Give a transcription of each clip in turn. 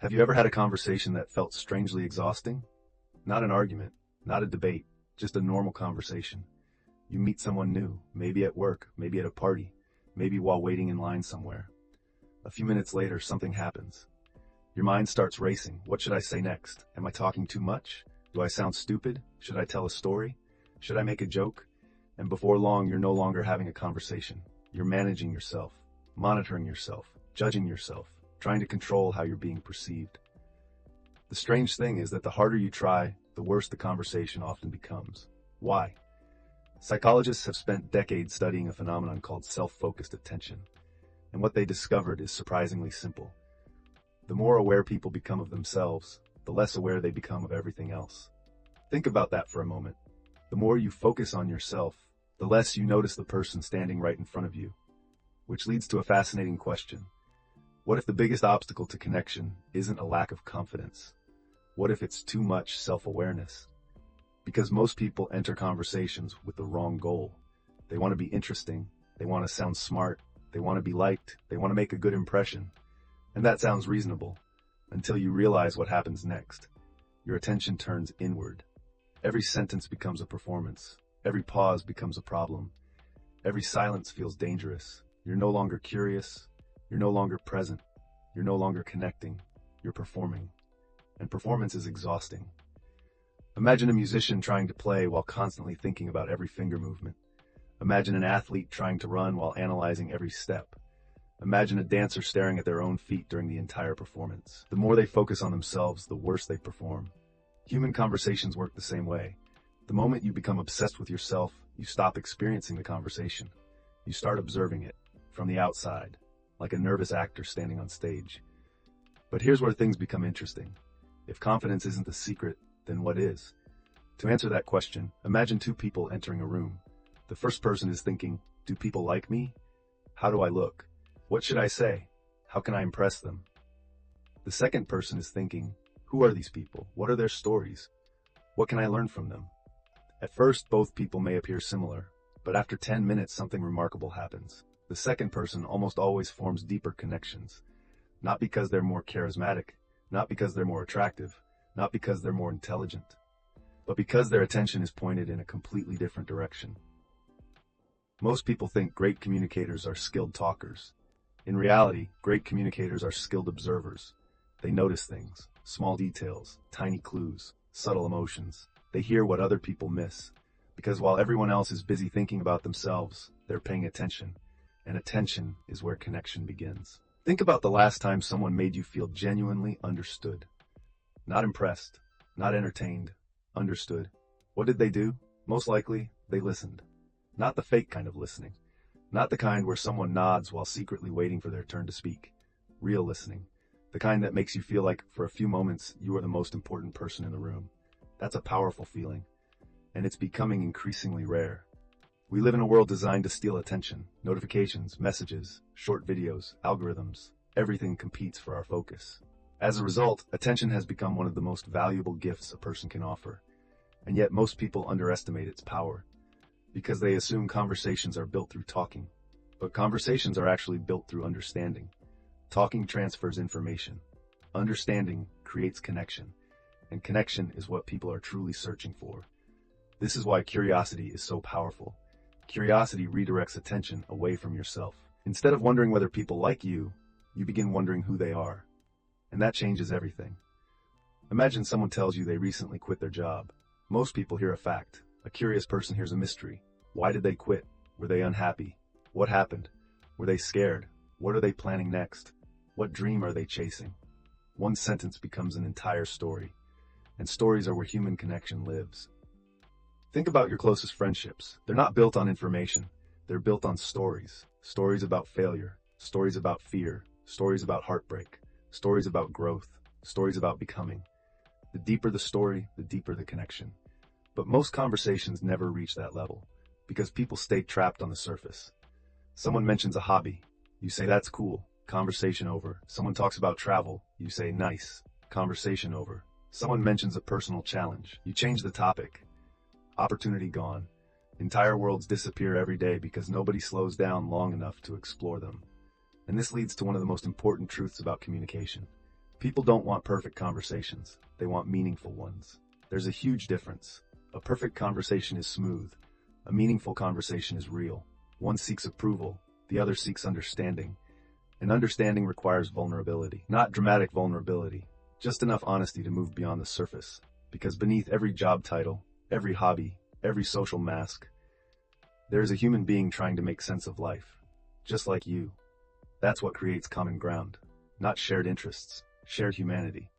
Have you ever had a conversation that felt strangely exhausting? Not an argument, not a debate, just a normal conversation. You meet someone new, maybe at work, maybe at a party, maybe while waiting in line somewhere. A few minutes later, something happens. Your mind starts racing. What should I say next? Am I talking too much? Do I sound stupid? Should I tell a story? Should I make a joke? And before long, you're no longer having a conversation. You're managing yourself, monitoring yourself, judging yourself, trying to control how you're being perceived. The strange thing is that the harder you try, the worse the conversation often becomes. Why? Psychologists have spent decades studying a phenomenon called self-focused attention, and what they discovered is surprisingly simple. The more aware people become of themselves, the less aware they become of everything else. Think about that for a moment. The more you focus on yourself, the less you notice the person standing right in front of you. Which leads to a fascinating question. What if the biggest obstacle to connection isn't a lack of confidence? What if it's too much self-awareness? Because most people enter conversations with the wrong goal. They want to be interesting, they want to sound smart, they want to be liked, they want to make a good impression. And that sounds reasonable, until you realize what happens next. Your attention turns inward. Every sentence becomes a performance. Every pause becomes a problem. Every silence feels dangerous. You're no longer curious. You're no longer present. You're no longer connecting. You're performing. And performance is exhausting. Imagine a musician trying to play while constantly thinking about every finger movement. Imagine an athlete trying to run while analyzing every step. Imagine a dancer staring at their own feet during the entire performance. The more they focus on themselves, the worse they perform. Human conversations work the same way. The moment you become obsessed with yourself, you stop experiencing the conversation. You start observing it from the outside, like a nervous actor standing on stage. But here's where things become interesting. If confidence isn't the secret, then what is? To answer that question, imagine two people entering a room. The first person is thinking, do people like me? How do I look? What should I say? How can I impress them? The second person is thinking, who are these people? What are their stories? What can I learn from them? At first, both people may appear similar, but after 10 minutes, something remarkable happens. The second person almost always forms deeper connections. Not because they're more charismatic, not because they're more attractive, not because they're more intelligent, but because their attention is pointed in a completely different direction. Most people think great communicators are skilled talkers. In reality, great communicators are skilled observers. They notice things, small details, tiny clues, subtle emotions. They hear what other people miss, because while everyone else is busy thinking about themselves, they're paying attention, and attention is where connection begins. Think about the last time someone made you feel genuinely understood. Not impressed, not entertained, understood. What did they do? Most likely, they listened. Not the fake kind of listening. Not the kind where someone nods while secretly waiting for their turn to speak. Real listening. The kind that makes you feel like, for a few moments, you are the most important person in the room. That's a powerful feeling, and it's becoming increasingly rare. We live in a world designed to steal attention. Notifications, messages, short videos, algorithms, everything competes for our focus. As a result, attention has become one of the most valuable gifts a person can offer, and yet most people underestimate its power, because they assume conversations are built through talking. But conversations are actually built through understanding. Talking transfers information. Understanding creates connection. And connection is what people are truly searching for. This is why curiosity is so powerful. Curiosity redirects attention away from yourself. Instead of wondering whether people like you, you begin wondering who they are. And that changes everything. Imagine someone tells you they recently quit their job. Most people hear a fact. A curious person hears a mystery. Why did they quit? Were they unhappy? What happened? Were they scared? What are they planning next? What dream are they chasing? One sentence becomes an entire story. And stories are where human connection lives. Think about your closest friendships. They're not built on information. They're built on stories. Stories about failure. Stories about fear. Stories about heartbreak. Stories about growth. Stories about becoming. The deeper the story, the deeper the connection. But most conversations never reach that level, because people stay trapped on the surface. Someone mentions a hobby. You say, that's cool. Conversation over. Someone talks about travel. You say, nice. Conversation over. Someone mentions a personal challenge. You change the topic. Opportunity gone. Entire worlds disappear every day because nobody slows down long enough to explore them. And this leads to one of the most important truths about communication. People don't want perfect conversations. They want meaningful ones. There's a huge difference. A perfect conversation is smooth. A meaningful conversation is real. One seeks approval. The other seeks understanding. And understanding requires vulnerability. Not dramatic vulnerability. Just enough honesty to move beyond the surface. Because beneath every job title, every hobby, every social mask, there is a human being trying to make sense of life. Just like you. That's what creates common ground. Not shared interests. Shared humanity.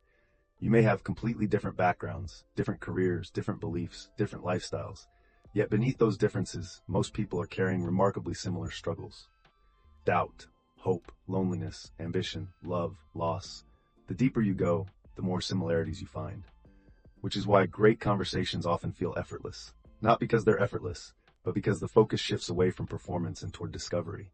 You may have completely different backgrounds, different careers, different beliefs, different lifestyles. Yet beneath those differences, most people are carrying remarkably similar struggles. Doubt, hope, loneliness, ambition, love, loss. The deeper you go, the more similarities you find. Which is why great conversations often feel effortless. Not because they're effortless, but because the focus shifts away from performance and toward discovery.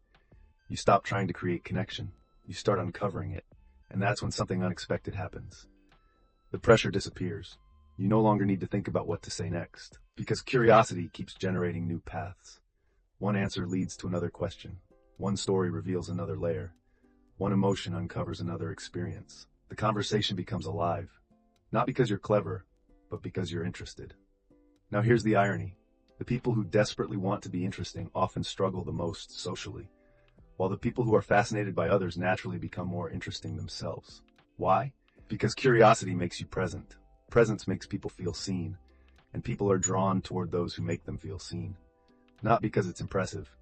You stop trying to create connection. You start uncovering it. And that's when something unexpected happens. The pressure disappears. You no longer need to think about what to say next, because curiosity keeps generating new paths. One answer leads to another question. One story reveals another layer. One emotion uncovers another experience. The conversation becomes alive, not because you're clever, but because you're interested. Now here's the irony. The people who desperately want to be interesting often struggle the most socially, while the people who are fascinated by others naturally become more interesting themselves. Why? Because curiosity makes you present. Presence makes people feel seen, and people are drawn toward those who make them feel seen. Not because it's impressive,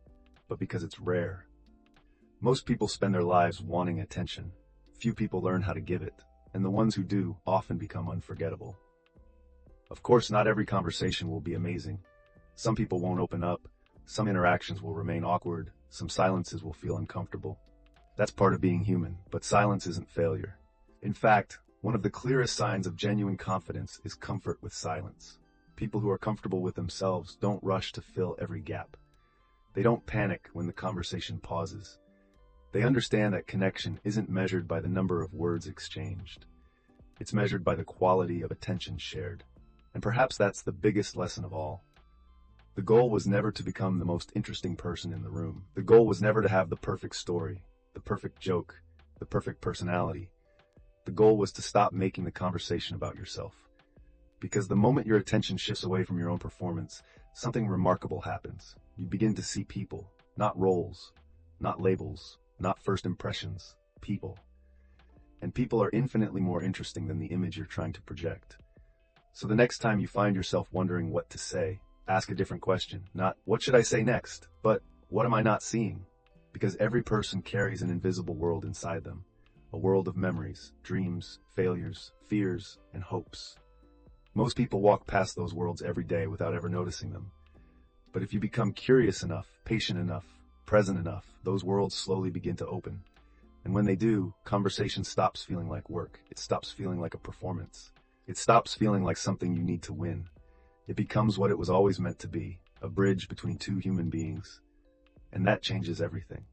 but because it's rare. Most people spend their lives wanting attention. Few people learn how to give it, and the ones who do often become unforgettable. Of course, not every conversation will be amazing. Some people won't open up. Some interactions will remain awkward. Some silences will feel uncomfortable. That's part of being human, but silence isn't failure. In fact, one of the clearest signs of genuine confidence is comfort with silence. People who are comfortable with themselves don't rush to fill every gap. They don't panic when the conversation pauses. They understand that connection isn't measured by the number of words exchanged. It's measured by the quality of attention shared. And perhaps that's the biggest lesson of all. The goal was never to become the most interesting person in the room. The goal was never to have the perfect story, the perfect joke, the perfect personality. The goal was to stop making the conversation about yourself. Because the moment your attention shifts away from your own performance, something remarkable happens. You begin to see people, not roles, not labels, not first impressions, people. And people are infinitely more interesting than the image you're trying to project. So the next time you find yourself wondering what to say, ask a different question. Not, what should I say next? But, what am I not seeing? Because every person carries an invisible world inside them. A world of memories, dreams, failures, fears, and hopes. Most people walk past those worlds every day without ever noticing them. But if you become curious enough, patient enough, present enough, those worlds slowly begin to open. And when they do, conversation stops feeling like work. It stops feeling like a performance. It stops feeling like something you need to win. It becomes what it was always meant to be, a bridge between two human beings. And that changes everything.